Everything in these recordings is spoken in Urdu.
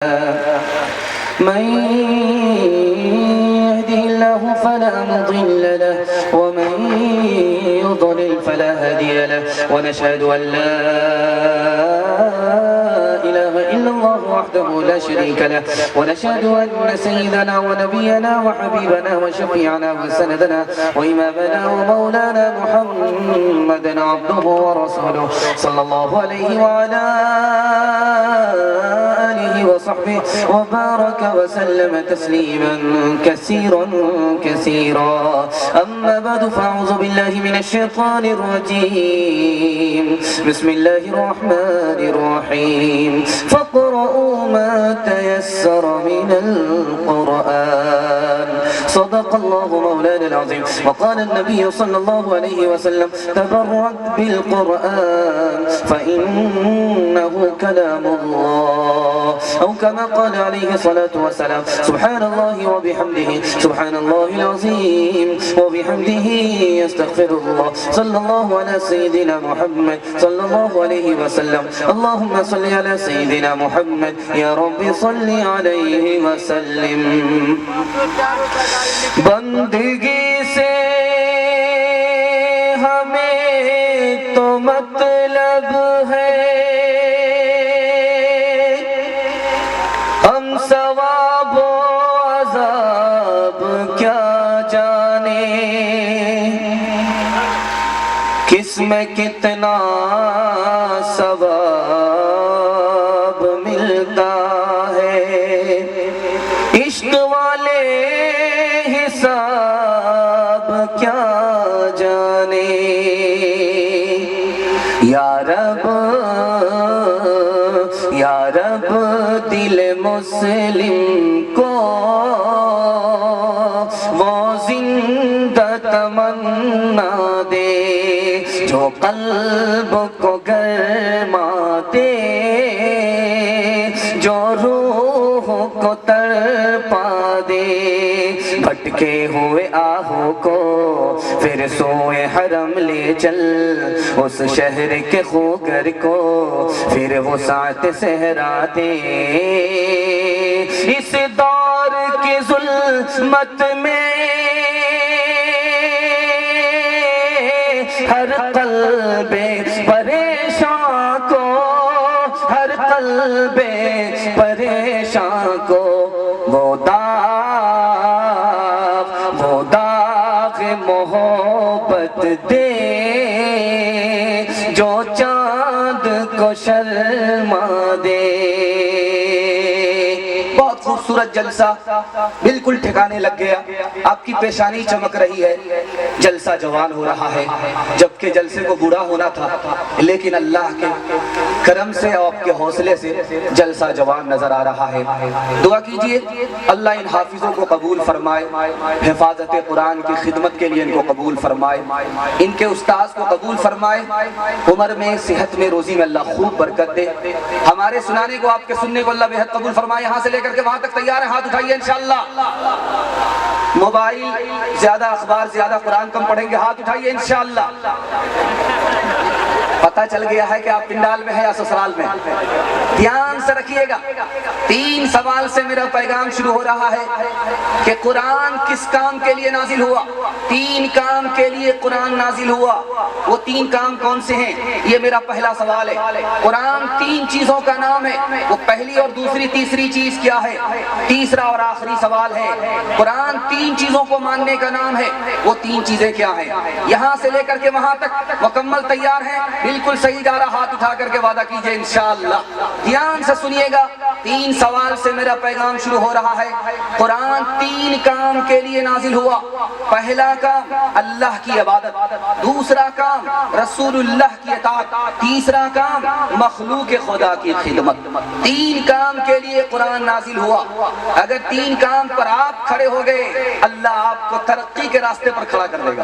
من يهده الله فلا مضل له ومن يضلل فلا هادي له ونشهد أن لا إله إلا الله وحده لا شريك له ونشهد أن سيدنا ونبينا وحبيبنا وشفيعنا وسندنا وإمامنا ومولانا محمدا عبده ورسوله صلى الله عليه وعلى آله وصحبه وبارك وسلم تسليما كثيرا كثيرا. أما بعد فأعوذ بالله من الشيطان الرجيم. بسم الله الرحمن الرحيم. فاقرؤوا ما تيسر من القرآن. صدق الله مولانا العظيم. وقال النبي صلى الله عليه وسلم تبرك بالقرآن فإنه كلام الله، أو كما قال عليه الصلاة والسلام. سبحان الله وبحمده سبحان الله العظيم وبحمده يستغفر الله. صلى الله على سيدنا محمد صلى الله عليه وسلم. اللهم صل على سيدنا محمد يا رب صل عليه وسلم. بندگی سے ہمیں تو مطلب ہے، ہم ثواب و عذاب کیا جانے، کس میں کتنا ثواب ملتا ہے، عشق والے حساب کیا جانے. یا رب یا رب دل مسلم کو وہ زندہ تمنا دے جو قلب کو گرما دے، جو روح کو تڑپا دے. بھٹکے ہوئے آہو کو پھر سوئے حرم لے چل، اس شہر کے خوگر کو پھر وسعت صحرا دے. اس دور کی ظلمت میں ہر قلب پریشان کو، ہر قلب پریشان کو وہ داغ محبت دے جو چاند کو شرما دے. بہت خوبصورت جلسہ بالکل ٹھکانے لگ گیا. آپ کی پیشانی چمک رہی ہے، جلسہ جوان ہو رہا ہے، جبکہ جلسے کو بوڑھا ہونا تھا، لیکن اللہ کے کرم سے اور آپ کے حوصلے سے جلسہ جوان نظر آ رہا ہے. دعا کیجئے اللہ ان حافظوں کو قبول فرمائے، حفاظت قرآن کی خدمت کے لیے ان کو قبول فرمائے، ان کے استاذ کو قبول فرمائے، عمر میں صحت میں روزی میں اللہ خوب برکت دے. ہمارے سنانے کو آپ کے سننے کو اللہ بہت قبول فرمائے. یہاں سے لے کر کے وہاں تک تیار ہیں؟ ہاتھ اٹھائیے انشاءاللہ. موبائل زیادہ، اخبار زیادہ، قرآن کم پڑھیں گے؟ ہاتھ اٹھائیے انشاءاللہ. پتہ چل گیا ہے کہ آپ پنڈال میں ہیں یا سسرال میں. دھیان سے رکھیے گا. 3 سوال سے میرا پیغام شروع ہو رہا ہے کہ قرآن کس کام کے لیے نازل ہوا. 3 کام کے لیے قرآن نازل ہوا. وہ 3 کام کون سے ہیں؟ یہ میرا پہلا سوال ہے. قرآن 3 چیزوں کا نام ہے. وہ پہلی اور دوسری تیسری چیز کیا ہے؟ تیسرا اور آخری سوال ہے. قرآن 3 چیزوں کو ماننے کا نام ہے. وہ 3 چیزیں کیا ہیں؟ یہاں سے لے کر کے وہاں تک مکمل تیار ہیں؟ بالکل صحیح جا رہا. ہاتھ اٹھا کر کے وعدہ کیجئے انشاءاللہ. دھیان سے سنیے گا. 3 سوال سے میرا پیغام شروع ہو رہا ہے. قرآن 3 کام کے لیے نازل ہوا. پہلا کام اللہ کی عبادت، دوسرا کام رسول اللہ کی اطاعت، تیسرا کام مخلوق خدا کی خدمت. 3 کام کے لیے قرآن نازل ہوا. اگر 3 کام پر آپ کھڑے ہو گئے، اللہ آپ کو ترقی کے راستے پر کھڑا کر دے گا.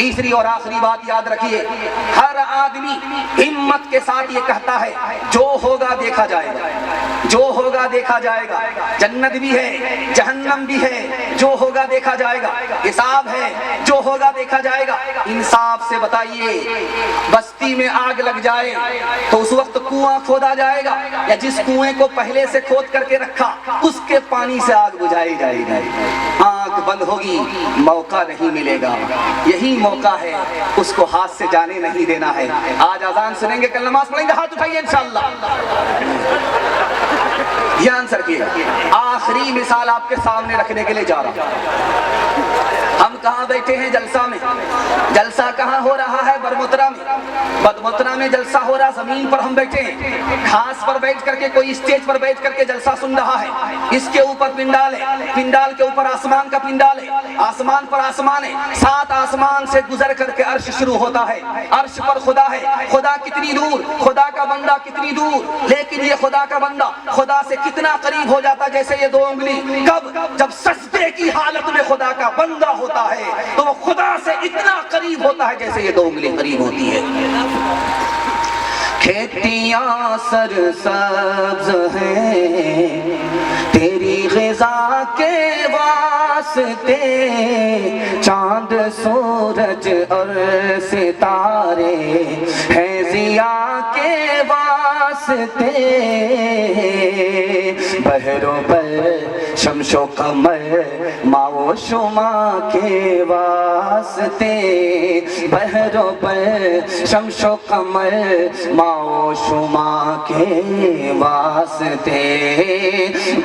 تیسری اور آخری بات یاد رکھیے، ہر آدمی ہمت کے ساتھ یہ کہتا ہے جو ہوگا دیکھا جائے گا، جو ہوگا دیکھا جائے گا، جنت بھی ہے جہنم بھی ہے، جو ہوگا دیکھا جائے گا، حساب ہے جو ہوگا دیکھا جائے گا۔ انصاف سے بتائیے، بستی میں آگ لگ جائے تو اس وقت کنواں کھودا جائے گا یا جس کنویں کو پہلے سے کھود کر کے رکھا اس کے پانی سے آگ بجھائی جائے گی؟ آنکھ بند ہوگی، موقع نہیں ملے گا۔ یہی موقع ہے، اس کو ہاتھ سے جانے نہیں دینا ہے۔ آج اذان سنیں گے، کل نماز پڑھیں گے، ہاتھ اٹھائیے انشاءاللہ۔ دھیان سے رکھیے، آخری مثال آپ کے سامنے رکھنے کے لیے جا رہا ہوں۔ ہم کہاں بیٹھے ہیں؟ جلسہ میں۔ جلسہ کہاں ہو رہا ہے؟ برمترا میں۔ بدمترا میں جلسہ ہو رہا، زمین پر ہم بیٹھے ہیں، گھاس پر بیٹھ کر کے کوئی اسٹیج پر بیٹھ کر کے جلسہ سن رہا ہے، اس کے اوپر پنڈال ہے، پنڈال کے اوپر آسمان کا پنڈال ہے، آسمان پر آسمان ہے، 7 آسمان سے گزر کر کے عرش شروع ہوتا ہے، عرش پر خدا ہے۔ خدا کتنی دور، خدا کا بندہ کتنی دور، لیکن یہ خدا کا بندہ خدا سے کتنا قریب ہو جاتا جیسے یہ 2 انگلی۔ کب؟ جب سجدے کی حالت میں خدا کا بندہ ہوتا ہے تو وہ خدا سے اتنا قریب ہوتا ہے جیسے یہ 2 انگلی قریب ہوتی ہے۔ کھیتیاں سرسبز ہیں تیری غذا کے واسطے، چاند سورج اور ستارے ہیں ضیاء کے واسطے، بحروں پر شمس و قمر ماء و شمع کے واسطے، بحروں پر شمس و قمر ماء و شمع کے واسطے،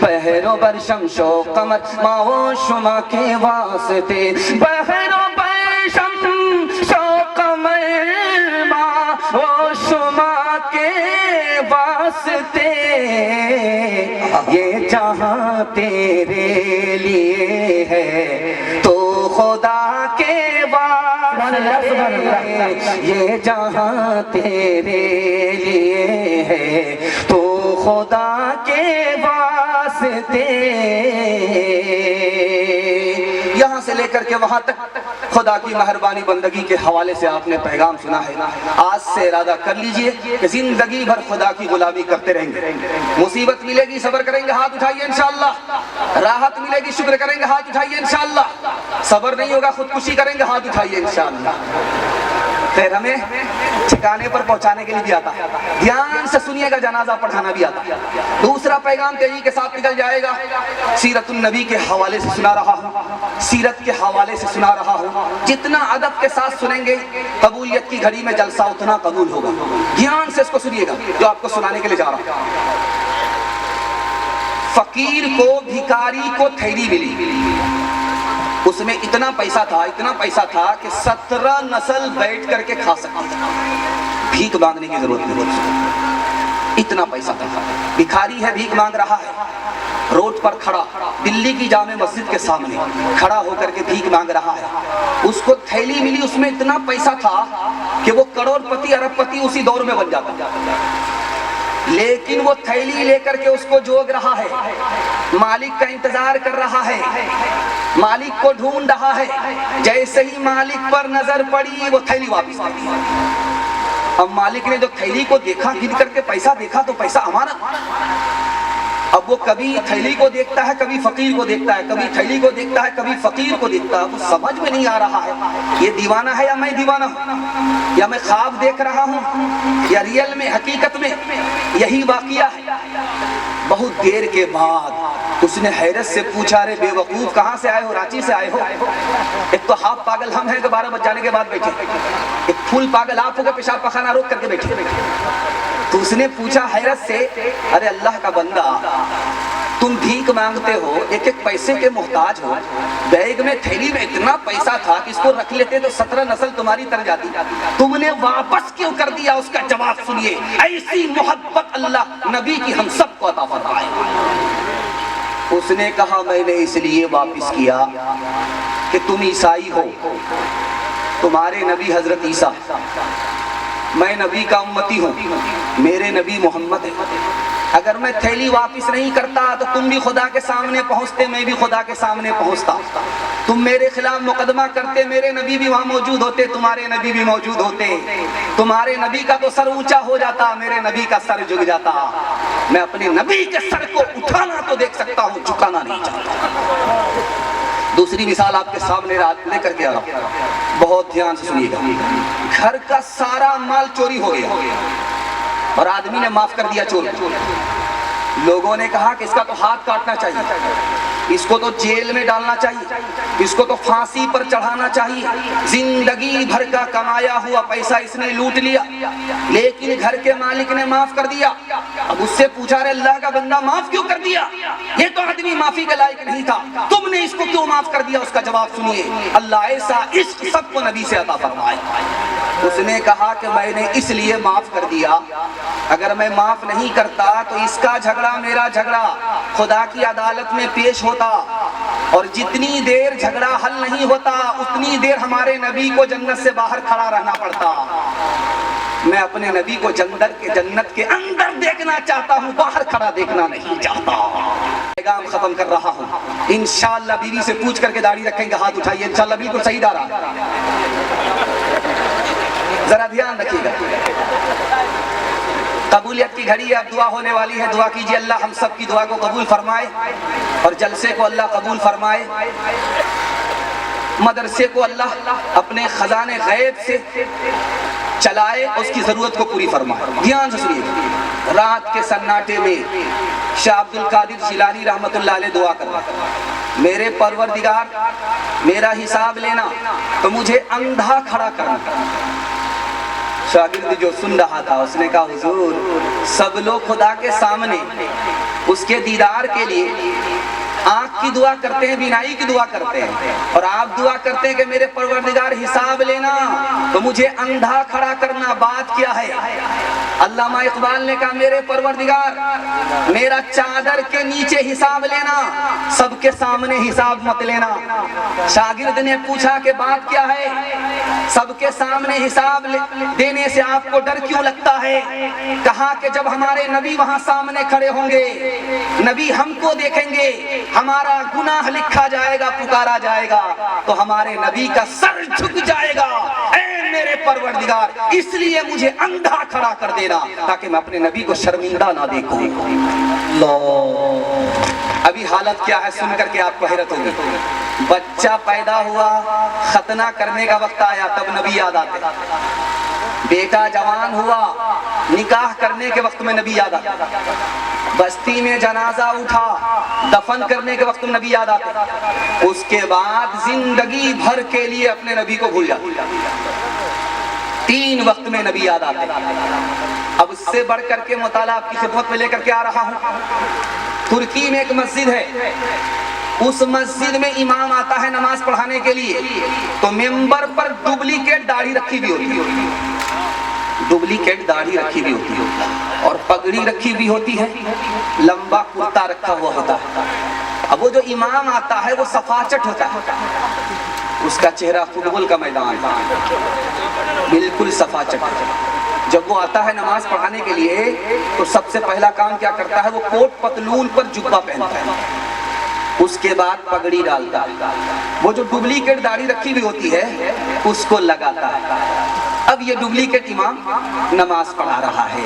بحروں پر شمس و قمر ماء و شمع کے واسطے، بحروں پر شمس و قمر ماء و شمع کے واسطے، یہ جہاں تیرے لیے ہے تو خدا کے واسطے، یہ جہاں تیرے لیے ہے تو خدا کے واسطے۔ یہاں سے لے کر کے وہاں تک خدا کی مہربانی بندگی کے حوالے سے آپ نے پیغام سنا ہے۔ آج سے ارادہ کر لیجئے کہ زندگی بھر خدا کی غلامی کرتے رہیں گے۔ مصیبت ملے گی صبر کریں گے، ہاتھ اٹھائیے انشاءاللہ۔ راحت ملے گی شکر کریں گے، ہاتھ اٹھائیے انشاءاللہ۔ صبر نہیں ہوگا خودکشی کریں گے، ہاتھ اٹھائیے انشاءاللہ۔ پھر ہمیں ٹھکانے پر پہنچانے کے لیے بھی آتا ہے، دھیان سے سنیے گا، جنازہ پڑھانا بھی آتا ہے۔ دوسرا پیغام تیزی کے ساتھ نکل جائے گا، سیرت النبی کے حوالے سے سنا رہا ہوں، سیرت کے حوالے سے سنا رہا ہوں۔ جتنا ادب کے ساتھ سنیں گے قبولیت کی گھڑی میں جلسہ اتنا قبول ہوگا۔ دھیان سے اس کو سنیے گا جو آپ کو سنانے کے لیے جا رہا ہوں۔ فقیر کو، بھکاری کو تھیلی ملی، اس میں اتنا پیسہ تھا کہ 17 نسل بیٹھ کر کے کھا سکتی تھا، بھیک مانگنے کی ضرورت نہیں، اتنا پیسہ تھا۔ بھکاری ہے، بھیک مانگ رہا ہے، روڈ پر کھڑا، دلی کی جامع مسجد کے سامنے کھڑا ہو کر کے بھیک مانگ رہا ہے۔ اس کو تھیلی ملی، اس میں اتنا پیسہ تھا کہ وہ کروڑ پتی ارب پتی اسی دور میں بن جاتا، لیکن وہ تھیلی لے کر کے اس کو جوگ رہا ہے، مالک کا انتظار کر رہا ہے، مالک کو ڈھونڈ رہا ہے۔ جیسے ہی مالک پر نظر پڑی وہ تھیلی واپس آ گئی۔ اب مالک نے جو تھیلی کو دیکھا، گن کر کے پیسہ دیکھا تو پیسہ ہمارا۔ اب وہ کبھی تھیلی کو دیکھتا ہے، کبھی فقیر کو دیکھتا ہے، کبھی تھیلی کو دیکھتا ہے، کبھی فقیر کو دیکھتا ہے۔ وہ سمجھ میں نہیں آ رہا ہے یہ دیوانہ ہے یا میں دیوانہ ہوں، یا میں خواب دیکھ رہا ہوں یا ریئل میں حقیقت میں یہی واقعہ ہے۔ بہت دیر کے بعد اس نے حیرت سے پوچھا، ارے بے وقوف کہاں سے آئے ہو؟ رانچی سے آئے ہو؟ ایک تو ہاف پاگل ہم ہیں کہ 12 بج جانے کے بعد بیٹھے، ایک پھول پاگل آپ ہو کے پیشاب پخانہ روک کر کے بیٹھے۔ تو اس نے پوچھا حیرت سے، ارے اللہ کا بندہ، تم بھیک مانگتے ہو، ایک ایک پیسے کے محتاج ہو، بیگ میں تھیلی میں اتنا پیسہ تھا کہ اس کو رکھ لیتے تو 17 نسل تمہاری تر جاتی، تم نے واپس کیوں کر دیا؟ اس کا جواب سنیے، ایسی محبت اللہ نبی کی ہم سب کو عطا فرمائے۔ اس نے کہا میں نے اس لیے واپس کیا کہ تم عیسائی ہو، تمہارے نبی حضرت عیسیٰ میں نبی کا امتی ہوں, میرے نبی محمد ہے. اگر میں تھیلی واپس نہیں کرتا تو تم بھی خدا کے سامنے پہنچتے, میں بھی خدا کے سامنے پہنچتا. تم میرے خلاف مقدمہ کرتے, میرے نبی بھی وہاں موجود ہوتے, تمہارے نبی بھی موجود ہوتے. تمہارے نبی کا تو سر اونچا ہو جاتا, میرے نبی کا سر جھک جاتا. میں اپنے نبی کے سر کو اٹھانا تو دیکھ سکتا ہوں, جھکانا نہیں چاہتا. دوسری مثال آپ کے سامنے لے کر کے آ رہا ہوں, بہت دھیان سے سنیے گا. گھر کا سارا مال چوری ہو گیا اور آدمی نے معاف کر دیا چور کو. لوگوں نے کہا کہ اس کا تو ہاتھ کاٹنا چاہیے, اس کو تو جیل میں ڈالنا چاہیے, اس کو تو پھانسی پر چڑھانا چاہیے. زندگی بھر کا کمایا ہوا پیسہ اس نے لوٹ لیا, لیکن گھر کے مالک نے معاف کر دیا. اب اس سے پوچھا, رہے اللہ کا بندہ معاف کیوں کر دیا؟ یہ تو آدمی معافی کے لائق نہیں تھا, تم نے اس کو کیوں معاف کر دیا؟ اس کا جواب سنیے, اللہ ایسا عشق سب کو نبی سے عطا فرمائے. اس نے کہا کہ میں نے اس لیے معاف کر دیا, اگر میں معاف نہیں کرتا تو اس کا جھگڑا میرا جھگڑا خدا کی عدالت میں پیش ہوتا, اور جتنی دیر جھگڑا حل نہیں ہوتا اتنی دیر ہمارے نبی کو جنت سے باہر کھڑا رہنا پڑتا. میں اپنے نبی کو جنت کے اندر دیکھنا چاہتا ہوں, باہر کھڑا دیکھنا نہیں چاہتا. پیغام ختم کر رہا ہوں. انشاءاللہ بیوی سے پوچھ کر کے داڑھی رکھیں گے, ہاتھ اٹھائیے, انشاءاللہ بالکل صحیح دارا. ذرا دھیان رکھیے گا, قبولیت کی گھڑی ہے, اب دعا ہونے والی ہے. دعا کیجیے اللہ ہم سب کی دعا کو قبول فرمائے اور جلسے کو اللہ قبول فرمائے. مدرسے کو اللہ اپنے خزانے غیب سے چلائے, اس کی ضرورت کو پوری فرمائے. دھیان سے سنیے, رات کے سناٹے میں شاہ عبد القادر جیلانی رحمت اللہ علیہ دعا کر رہا, میرے پروردگار میرا حساب لینا تو مجھے اندھا کھڑا کرنا. شاگرد جو سن رہا تھا اس نے کہا, حضور سب لوگ خدا کے سامنے اس کے دیدار کے لیے آنکھ کی دعا کرتے ہیں, بینائی کی دعا کرتے ہیں, اور آپ دعا کرتے ہیں کہ میرے پروردگار حساب لینا تو مجھے اندھا کھڑا کرنا. بات کیا ہے؟ علامہ اقبال نے کہا, میرے پروردگار میرا چادر کے نیچے حساب لینا, سب کے سامنے حساب مت لینا. شاگرد نے پوچھا کہ بات کیا ہے؟ سب کے سامنے حساب دینے سے آپ کو ڈر کیوں لگتا ہے؟ کہا کہ جب ہمارے نبی وہاں سامنے کھڑے ہوں گے, نبی ہم کو دیکھیں گے, ہمارا گناہ لکھا جائے گا, پکارا جائے گا, تو ہمارے نبی کا سر جھک جائے گا. اے میرے پروردگار اس لیے مجھے اندھا کھڑا کر دینا تاکہ میں اپنے نبی کو شرمندہ نہ دیکھوں. ابھی حالت کیا ہے سن کر کے آپ کو حیرت ہوگی. بچہ پیدا ہوا, ختنہ کرنے کا وقت آیا, تب نبی یاد آتے. بیٹا جوان ہوا, نکاح کرنے کے وقت میں نبی یاد آتا. بستی میں جنازہ اٹھا, دفن کرنے کے وقت میں نبی یاد آتے. اس کے بعد زندگی بھر کے لیے اپنے نبی کو بھول جاتے. 3 وقت میں نبی یاد آتے. اب اس سے بڑھ کر کے مطالعہ آپ کی خدمت میں لے کر کے آ رہا ہوں. ترکی میں ایک مسجد ہے, اس مسجد میں امام آتا ہے نماز پڑھانے کے لیے, تو ممبر پر ڈپلیکیٹ داڑھی رکھی بھی ہوتی ہے, ڈپلیکیٹ داڑھی رکھی بھی ہوتی ہے, اور پگڑی رکھی بھی ہوتی ہے, لمبا کرتا رکھا ہوا ہوتا ہے. اب وہ جو امام آتا ہے وہ صفاچٹ ہوتا ہے, اس کا چہرہ فٹ بال کا میدان, بالکل صفاچٹ. جب وہ آتا ہے نماز پڑھانے کے لیے تو سب سے پہلا کام کیا کرتا ہے, وہ کوٹ پتلون پر جبہ پہنتا ہے, اس کے بعد پگڑی ڈالتا ہے, وہ جو ڈپلیکیٹ داڑھی رکھی بھی ہوتی ہے اس کو لگاتا ہے. اب یہ ڈپلیکیٹ امام نماز پڑھا رہا ہے,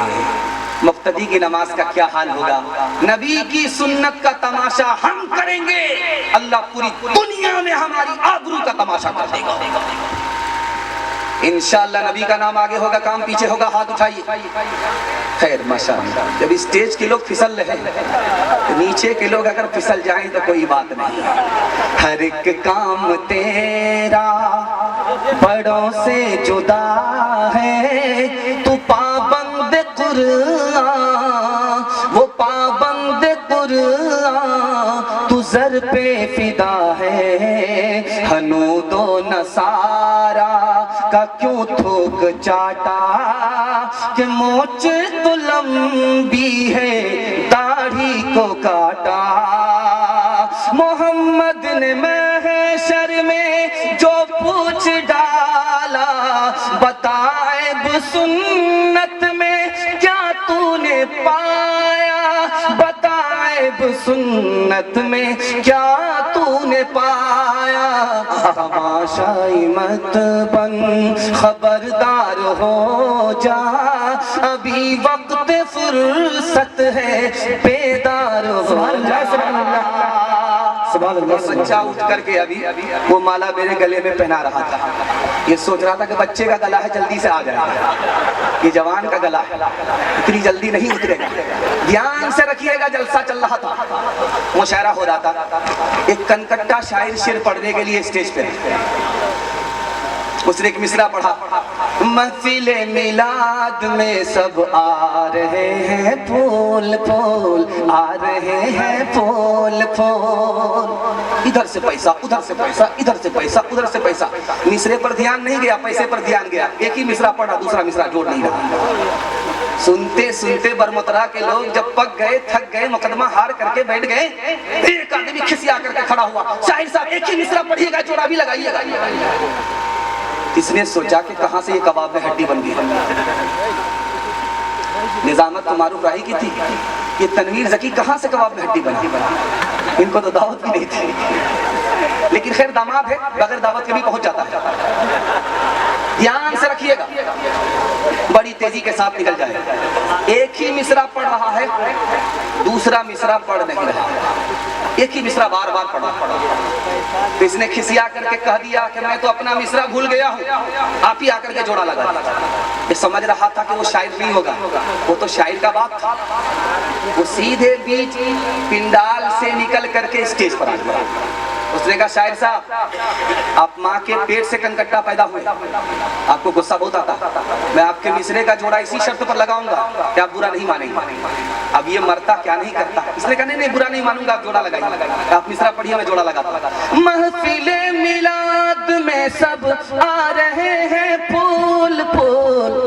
مقتدی کی نماز کا کیا حال ہوگا؟ نبی کی سنت کا تماشا ہم کریں گے, اللہ پوری دنیا میں ہماری آبرو کا تماشا کر دے گا. انشاءاللہ نبی کا نام آگے ہوگا, کام پیچھے ہوگا, ہاتھ اٹھائیے. خیر ماشاءاللہ, جب اسٹیج کے لوگ پھسل رہے ہیں, نیچے کے لوگ اگر پھسل جائیں تو کوئی بات نہیں. ہر ایک کام تیرا بڑوں سے جدا ہے, تو پابند قرآن, وہ پابند قرآن, تو زر پہ فدا ہے. ہنود و نصارا کا کیوں تھوک چاٹا, کہ مونچھ تو لمبی ہے داڑھی کو کاٹا. محمد نے محشر میں جو پوچھ ڈالا, بتائے سن پایا بتائے سنت میں کیا تو نے پایا تماشائی مت بن خبردار ہو جا ابھی وقت فرصت ہے بیدار ہو جا بچہ اٹھ کر کے ابھی وہ مالا میرے گلے میں پہنا رہا تھا یہ سوچ رہا تھا کہ بچے کا گلا ہے جلدی سے آ جائے گا یہ جوان کا گلا ہے اتنی جلدی نہیں اترے گا دھیان سے رکھیے گا جلسہ چل رہا تھا مشاعرہ ہو رہا تھا ایک کنکٹا شاعر شعر پڑھنے کے لیے اسٹیج پہ اس نے ایک مصرع پڑھا محفل میلاد میں سب آ رہے ہیں پھول پھول آ رہے ہیں پھول پھول ادھر سے پیسہ ادھر سے پیسہ ادھر سے پیسہ ادھر سے پیسہ مصرے پر دھیان نہیں گیا پیسے پر دھیان گیا ایک ہی مصرع پڑھا دوسرا مصرع جوڑ نہیں رہا سنتے سنتے برمترا کے لوگ جب پک گئے تھک گئے مقدمہ ہار کر کے بیٹھ گئے ایک آدمی کھسیا کر کے کھڑا ہوا شاعر صاحب ایک ہی مصرع پڑھیے گا جوڑا بھی لگائیے گا اس نے سوچا کہ کہاں سے یہ کباب میں ہڈی بن گئی نظامت تو معروف راہی کی تھی یہ تنویر ذکی کہاں سے کباب میں ہڈی بن گئی ان کو تو دعوت بھی نہیں تھی لیکن خیر داماد ہے بغیر دعوت کے بھی پہنچ جاتا ہے دھیان سے رکھیے گا بڑی تیزی کے ساتھ نکل جائے ایک ہی مصرع پڑھ رہا ہے دوسرا مصرع پڑھ نہیں رہا ایک ہی مصرع بار بار پڑھا تو اس نے کھسیا کر کے کہہ دیا کہ میں تو اپنا مصرع بھول گیا ہوں آپ ہی آ کر کے جوڑا لگا یہ سمجھ رہا تھا کہ وہ شاعر نہیں ہوگا وہ تو شاعر کا باپ تھا وہ سیدھے بیچ پنڈال سے نکل کر کے اسٹیج پر آ گیا اس نے کہا شاعر صاحب آپ ماں کے پیٹ سے کنکٹا پیدا ہوئے آپ کو غصہ بہت آتا میں آپ کے مصرے کا جوڑا اسی شرط پر لگاؤں گا کہ آپ برا نہیں مانیں گے اب یہ مرتا کیا نہیں کرتا اس نے کہا نہیں برا نہیں مانوں گا آپ جوڑا لگائیے آپ مصرع پڑھیے میں جوڑا لگاتا محفل میلاد میں سب آ رہے ہیں پھول پھول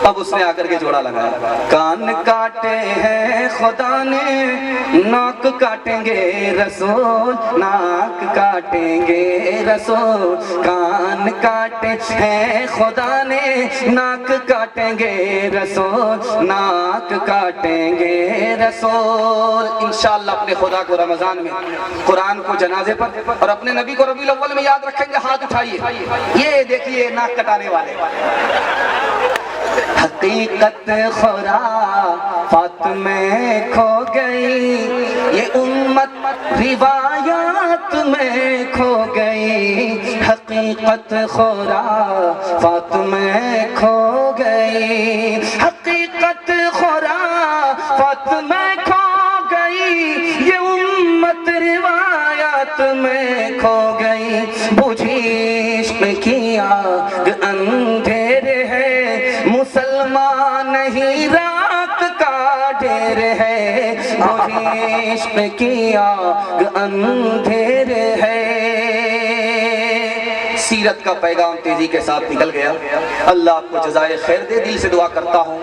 اب اس نے آ کر کے جوڑا لگایا کان کاٹے ہیں خدا نے ناک کاٹیں گے رسول ناک کاٹیں گے رسول کان کاٹے ہیں خدا نے ناک کاٹیں گے رسول ناک کاٹیں گے رسول انشاءاللہ اپنے خدا کو رمضان میں قرآن کو جنازے پر اور اپنے نبی کو ربیع الاول میں یاد رکھیں گے ہاتھ اٹھائیے یہ دیکھیے ناک کٹانے والے حقیقت خرافات میں کھو گئی یہ امت روایات میں کھو گئی حقیقت خرافات میں کھو گئی حقیقت خرافات میں کھو گئی یہ امت روایات میں کھو گئی بجھی عشق کی آگ اندھیرے ہے مسلمان نہیں رات کا ڈھیر ہے بجھی عشق کی آگ اندھیر ہے سیرت کا پیغام تیزی کے ساتھ نکل گیا اللہ آپ کو جزائے خیر دے دل سے دعا کرتا ہوں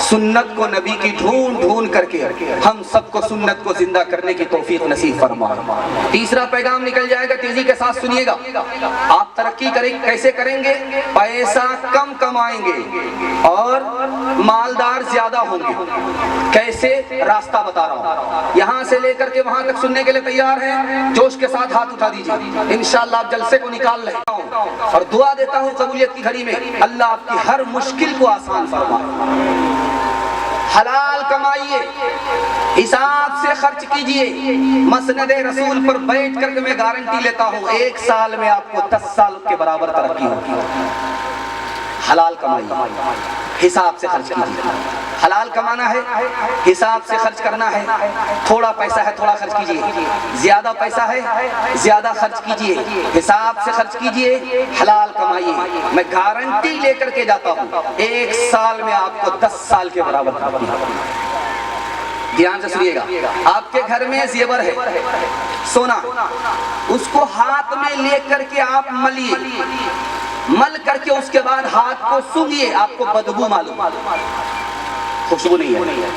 سنت کو نبی کی ڈھونڈ ڈھونڈ کر کے ہم سب کو سنت کو زندہ کرنے کی توفیق نصیب فرما تیسرا پیغام نکل جائے گا تیزی کے ساتھ سنیے گا آپ ترقی کریں کیسے کریں گے پیسہ کم کمائیں گے اور مالدار زیادہ ہوں گے کیسے راستہ بتا رہا ہوں یہاں سے لے کر کے وہاں تک سننے کے لیے تیار ہیں جوش کے ساتھ ہاتھ اٹھا دیجیے انشاءاللہ آپ جلسے کو نکال لیں اور دعا دیتا ہوں قبولیت کی گھڑی میں اللہ آپ کی ہر مشکل کو آسان فرمائے حلال کمائیے حساب سے خرچ کیجئے مسند رسول پر بیٹھ کر کے میں گارنٹی لیتا ہوں 1 سال میں آپ کو 10 سال کے برابر ترقی ہوگی حلال کمائیے حساب سے خرچ کیجئے حلال کمانا ہے حساب سے خرچ کرنا ہے تھوڑا پیسہ ہے تھوڑا خرچ کیجئے زیادہ پیسہ ہے زیادہ خرچ کیجئے حساب سے خرچ کیجئے حلال کمائیے میں گارنٹی لے کر کے جاتا ہوں 1 سال میں آپ کو 10 سال کے برابر ترقی ہوگی دھیان سے سنیے گا آپ کے گھر میں زیور ہے سونا اس کو ہاتھ میں لے کر کے آپ ملیے مل کر کے اس کے بعد ہاتھ کو سونگھیے آپ کو بدبو معلوم خوشبو نہیں ہے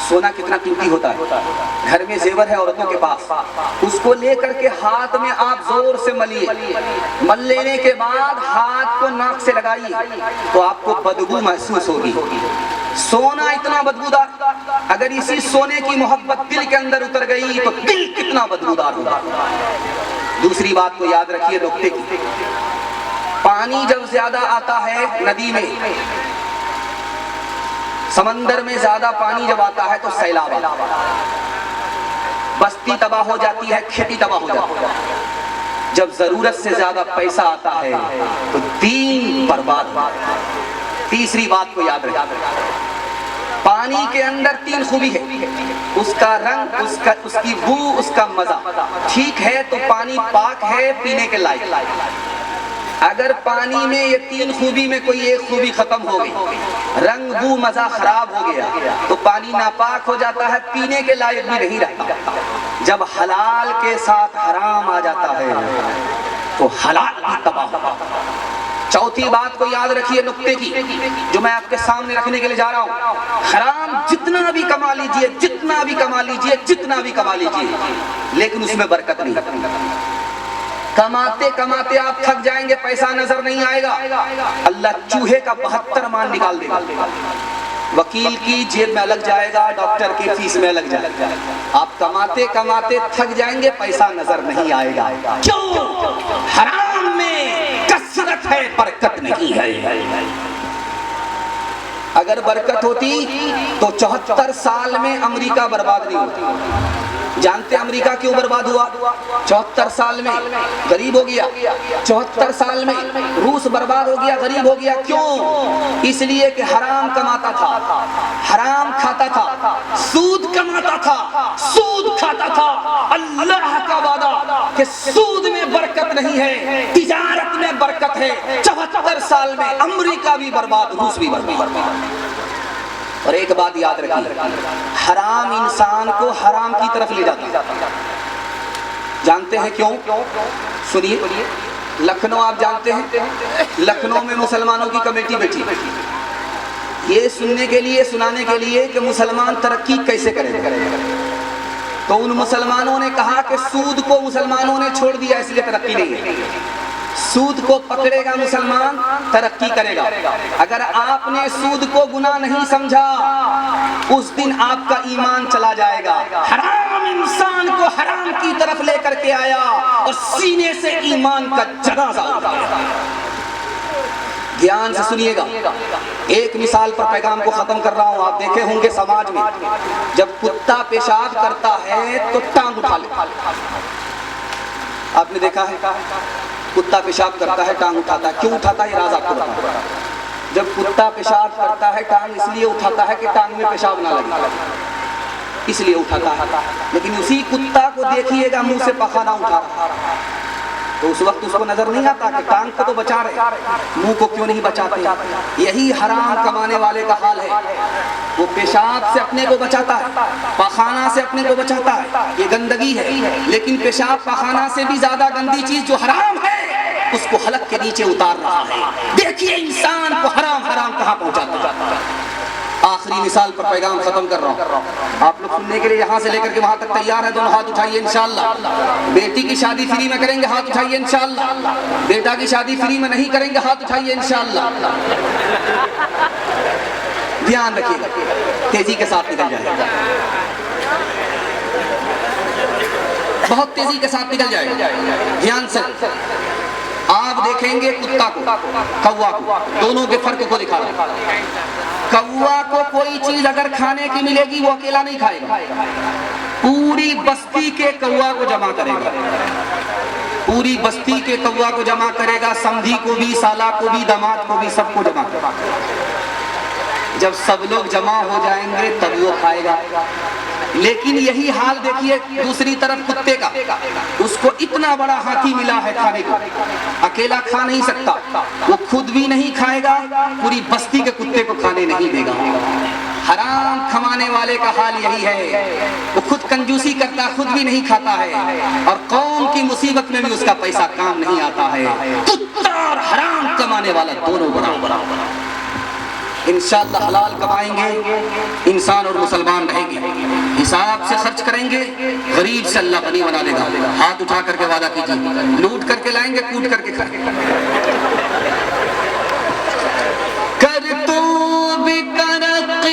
سونا کتنا قیمتی ہوتا ہے گھر میں زیور ہے عورتوں کے پاس اس کو لے کر کے ہاتھ میں آپ زور سے ملیے مل لینے کے بعد ہاتھ کو ناک سے لگائیے تو آپ کو بدبو محسوس ہوگی سونا اتنا بدبودار، اگر اسی سونے کی محبت دل کے اندر اتر گئی تو دل کتنا بدبودار ہوگا۔ دوسری بات کو یاد رکھیے نکتے کی، پانی جب زیادہ آتا ہے ندی میں، سمندر میں زیادہ پانی جب آتا ہے تو سیلاب آتا ہے، بستی تباہ ہو جاتی ہے، کھیتی تباہ ہو جاتی ہے۔ جب ضرورت سے زیادہ پیسہ آتا ہے تو دین برباد ہوتا ہے۔ تیسری بات کو یاد رکھیں، پانی کے اندر تین خوبی ہے، اس کا رنگ، اس کی بو، اس کا مزہ۔ ٹھیک ہے تو پانی پاک ہے، پینے کے لائق۔ اگر پانی میں یہ تین خوبی میں کوئی ایک خوبی ختم ہو گئی، رنگ، بو، مزہ خراب ہو گیا، تو پانی ناپاک ہو جاتا ہے، پینے کے لائق بھی نہیں رہتا۔ جب حلال کے ساتھ حرام آ جاتا ہے تو حلال بھی تباہ ہوتا ہے۔ چوتھی بات کو یاد رکھیے نکتے کی، جو میں آپ کے سامنے رکھنے کے لیے جا رہا ہوں، حرام جتنا بھی کما لیجئے، جتنا بھی کما لیجئے، جتنا بھی کما لیجئے، لیکن اس میں برکت نہیں۔ کماتے کماتے آپ تھک جائیں گے، پیسہ نظر نہیں آئے گا، اللہ چوہے کا 72 مان نکال دے گا۔ وکیل کی جیب میں الگ جائے گا، ڈاکٹر کی فیس میں الگ جائے گا۔ آپ کماتے کماتے تھک جائیں گے، پیسہ نظر نہیں آئے گا۔ کیوں؟ حرام میں کثرت ہے، برکت نہیں ہے۔ اگر برکت ہوتی تو 74 سال میں امریکہ برباد نہیں ہوتی۔ جانتے امریکہ کیوں برباد ہوا؟ 74 سال میں غریب ہو گیا۔ 74 سال میں روس برباد ہو گیا، غریب ہو گیا۔ کیوں؟ اس لیے کہ حرام کماتا تھا، حرام کھاتا تھا، سود کماتا تھا، سود کھاتا تھا۔ اللہ کا وعدہ کہ سود میں برکت نہیں ہے، تجارت میں برکت ہے۔ 74 سال میں امریکہ بھی برباد، روس بھی برباد۔ اور ایک بات یاد رکھیے، حرام انسان کو حرام کی طرف لے جاتا ہے۔ جانتے ہیں کیوں؟ سنیے، لکھنؤ آپ جانتے ہیں، لکھنؤ میں مسلمانوں کی کمیٹی بیٹھی، یہ سننے کے لیے، سنانے کے لیے کہ مسلمان ترقی کیسے کریں۔ تو ان مسلمانوں نے کہا کہ سود کو مسلمانوں نے چھوڑ دیا، اس لیے ترقی نہیں ہے۔ سود کو پکڑے گا مسلمان، ترقی کرے گا۔ اگر آپ نے سود کو گناہ نہیں سمجھا، اس دن آپ کا ایمان چلا جائے گا۔ حرام انسان کو حرام کی طرف لے کر کے آیا اور سینے سے ایمان کا جنازہ اٹھایا۔ دھیان سے سنیے گا، ایک مثال پر پیغام کو ختم کر رہا ہوں۔ آپ دیکھے ہوں گے سماج میں جب کتا پیشاب کرتا ہے تو ٹانگ اٹھا لیتا ہے۔ آپ نے دیکھا ہے کتا پیشاب کرتا ہے ٹانگ اٹھاتا ہے، کیوں اٹھاتا ہے یہ راز آپ کو بتاتا ہوں۔ جب کتا پیشاب کرتا ہے ٹانگ اس لیے اٹھاتا ہے کہ ٹانگ میں پیشاب نہ لگے، اس لیے اٹھاتا ہے۔ لیکن اسی کتا کو دیکھیے گا منہ سے پخانہ اٹھا رہا ہے تو اس وقت اس کو نظر نہیں آتا کہ ٹانگ کو تو بچا رہے، منہ کو کیوں نہیں بچاتے۔ یہی حرام کمانے والے کا حال ہے، وہ پیشاب سے اپنے کو بچاتا ہے، پخانہ سے اپنے کو بچاتا ہے، یہ گندگی ہے۔ لیکن پیشاب پخانہ سے بھی زیادہ گندی چیز جو حرام ہے اس کو حلق کے نیچے اتار رہا ہے۔ دیکھیے انسان کو حرام کہاں پہنچاتا ہے۔ آخری مثال پر پیغام ختم کر رہا ہوں۔ آپ لوگ سننے کے لیے یہاں سے لے کر کے وہاں تک تیار ہے؟ دونوں ہاتھ اٹھائیے انشاءاللہ۔ بیٹی کی شادی فری میں کریں گے، ہاتھ اٹھائیے انشاءاللہ۔ بیٹا کی شادی فری میں نہیں کریں گے، ہاتھ اٹھائیے انشاءاللہ۔ دھیان رکھیے گا، تیزی کے ساتھ نکل جائے گا، بہت تیزی کے ساتھ نکل جائے گا۔ دھیان سے آپ دیکھیں گے کتا کو، کوا کو، دونوں کے فرق کو دکھا رہا ہے۔ کوا کو کوئی چیز اگر کھانے کی ملے گی وہ اکیلا نہیں کھائے گا، پوری بستی کے کوا کو جمع کرے گا، پوری بستی کے کوا کو جمع کرے گا، سمدھی کو بھی، سالہ کو بھی، داماد کو بھی، سب کو جمع کرے گا۔ جب سب لوگ جمع ہو جائیں گے تب وہ کھائے گا۔ لیکن یہی حال دیکھیے دوسری طرف کتے کا، اس کو اتنا بڑا ہاتھی ملا ہے کھانے کو، اکیلا کھا نہیں سکتا، وہ خود بھی نہیں کھائے گا، پوری بستی کے کتے کو کھانے نہیں دے گا۔ حرام کھمانے والے کا حال یہی ہے، وہ خود کنجوسی کرتا، خود بھی نہیں کھاتا ہے، اور قوم کی مصیبت میں بھی اس کا پیسہ کام نہیں آتا ہے۔ کتا اور حرام کمانے والا دونوں برابر۔ انشاءاللہ حلال کمائیں گے، انسان اور مسلمان رہیں گے، حساب سے خرچ کریں گے، غریب سے اللہ غنی بنا دے گا۔ ہاتھ اٹھا کر کے وعدہ کیجیے، لوٹ کر کے لائیں گے، کوٹ کر کے کھائیں گے۔ کر تو بھی ترقی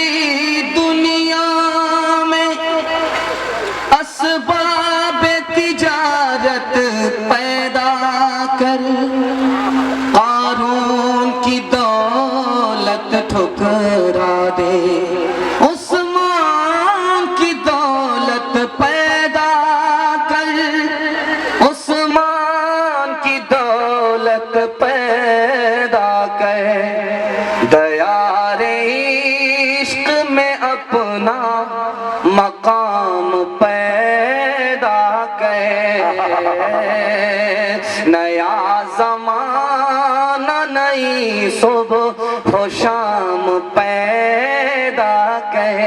مقام پیدا کر، نیا زمانہ نئی صبح و شام پیدا کر،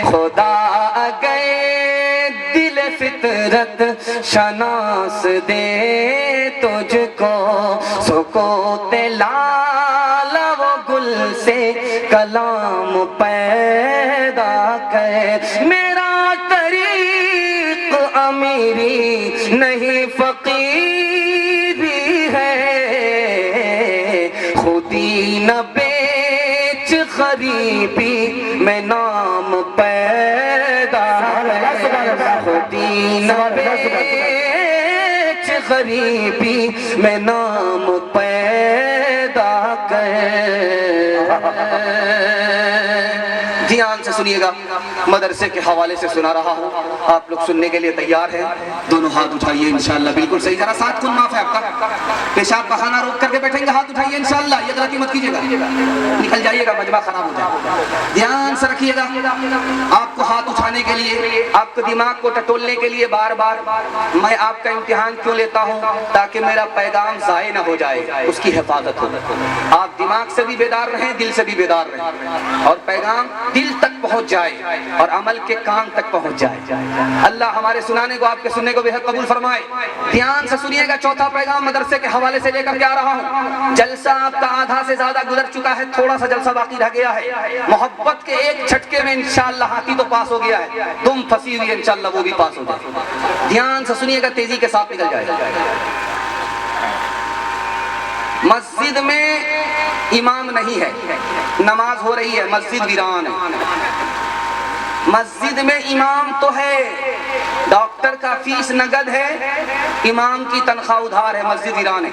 خدا اگر دل فطرت شناس دے تجھ کو، سکوت لال و گل سے کلام پیدا کر، میرا طریق امیری نہیں فقیری ہے، خودی نہ بیچ غریبی میں نام پیدا ہے، خودی نہ بیچ غریبی میں نام پیدا کر۔ دھیان سے سنیے گا، مدرسے کے حوالے سے سنا رہا ہوں، آپ لوگ سننے کے لیے تیار ہیں؟ دونوں ہاتھ اٹھائیے انشاءاللہ، بالکل صحیح، ذرا ساتھ کن معاف ہے آپ کا، پیشاب پخانہ روک کر کے بیٹھیں گے، ہاتھ اٹھائیے انشاءاللہ، یہ غلطی مت کیجیے گا، نکل جائیے گا، مجمع خراب ہو جائے۔ دھیان سے رکھیے گا، آپ کو ہاتھ اٹھانے کے لیے، آپ کو دماغ کو ٹٹولنے کے لیے بار بار میں آپ کا امتحان کیوں لیتا ہوں؟ تاکہ میرا پیغام ضائع نہ ہو جائے، اس کی حفاظت ہو، آپ دماغ سے بھی بیدار رہیں، دل سے بھی بیدار رہیں، اور پیغام دل تک پہنچ جائے اور عمل کے کام تک پہنچ جائے۔ اللہ ہمارے سنانے کو، آپ کے سننے کو بے حد قبول فرمائے۔ دھیان سے سنیے گا، چوتھا پیغام مدرسے کے حوالے سے لے کر کے آ رہا ہوں۔ جلسہ آپ کا آدھا سے زیادہ گزر چکا ہے، تھوڑا سا جلسہ باقی رہ گیا ہے، محبت کے ایک جھٹکے میں انشاءاللہ ہاتھی تو پاس ہو گیا ہے، تم پھنسی ہوئی ہے، انشاءاللہ وہ بھی پاس ہو جائے۔ دھیان سے سنیے گا، تیزی کے ساتھ نکل جائے۔ مسجد میں امام نہیں ہے، نماز ہو رہی ہے، مسجد ویران ہے۔ مسجد میں امام تو ہے، ڈاکٹر کا فیس نقد ہے، امام کی تنخواہ ادھار ہے، مسجد ویران ہے۔